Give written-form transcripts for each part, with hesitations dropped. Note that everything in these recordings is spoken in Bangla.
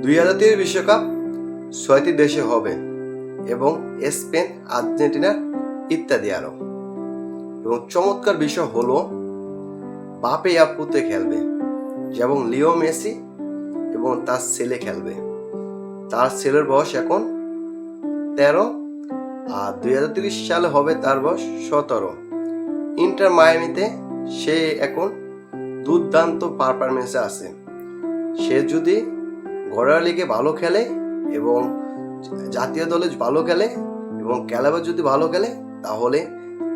2023 বিশ্বকাপ 6টি দেশে হবে এবং স্পেন, আর্জেন্টিনা ইত্যাদি আরও। এবং চমৎকার বিষয় হলো বাপে আর পুতে খেলবে, যেমন লিও মেসি এবং তার ছেলে খেলবে। তার ছেলের বয়স এখন 13 আর 2030 সালে হবে তার বয়স 17। ইন্টার মায়ামিতে সে এখন দুর্দান্ত পারফরমেন্সে আছে। সে যদি ঘরোয়া লিগে ভালো খেলে এবং জাতীয় দলে ভালো খেলে এবং ক্লাবে যদি ভালো খেলে, তাহলে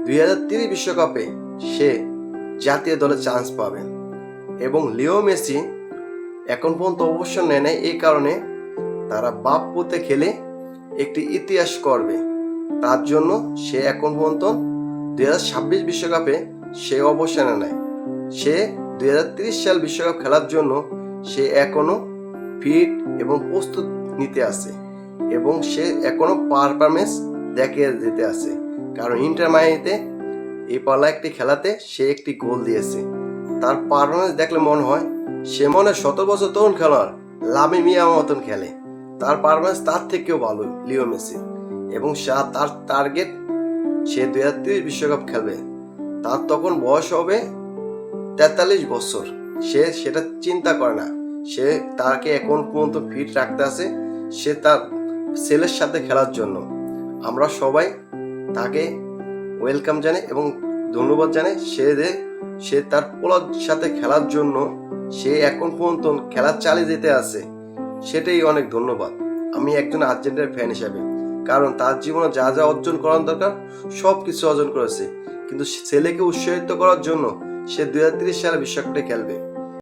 2030 বিশ্বকাপে সে জাতীয় দলে চান্স পাবে। এবং লিও মেসি এখন পর্যন্ত অবসর নেয় নাই, এই কারণে তারা বাপ পুতে খেলে একটি ইতিহাস করবে। তার জন্য সে এখন পর্যন্ত 2026 বিশ্বকাপে সে অবসর নেয়। সে 2030 সাল বিশ্বকাপ খেলার জন্য সে এখনো ফিট এবং প্রস্তুত নিতে আছে এবং সে এখনো পারফরমেন্স দেখিয়ে দিতে আছে। কারণ ইন্টার মায়ামিতে এই পালা একটি খেলাতে সে একটি গোল দিয়েছে। তার পারফরমেন্স দেখলে মনে হয় সে মনে 17 বছর তরুণ খেলোয়াড় লামি মিয়ার মতন খেলে। তার পারফরমেন্স তার থেকেও ভালো লিও মেসি। এবং তার টার্গেট সে 2030 বিশ্বকাপ খেলবে। তার তখন বয়স হবে 43 বছর। সে সেটা চিন্তা করে না, সে তাকে এখন পর্যন্ত ফিট রাখতে আছে সে তার ছেলের সাথে খেলার জন্য। আমরা সবাই তাকে ওয়েলকাম জানাই এবং ধন্যবাদ জানাই। সে তার পোলার সাথে খেলার জন্য সে এখন পর্যন্ত খেলা চালিয়ে যেতে আছে, সেটাই অনেক ধন্যবাদ আমি একজন আর্জেন্টিনার ফ্যান হিসাবে। কারণ তার জীবনে যা যা অর্জন করার দরকার সব কিছু অর্জন করেছে, কিন্তু ছেলেকে উৎসাহিত করার জন্য সে 2030 সালে বিশ্বকাপে খেলবে।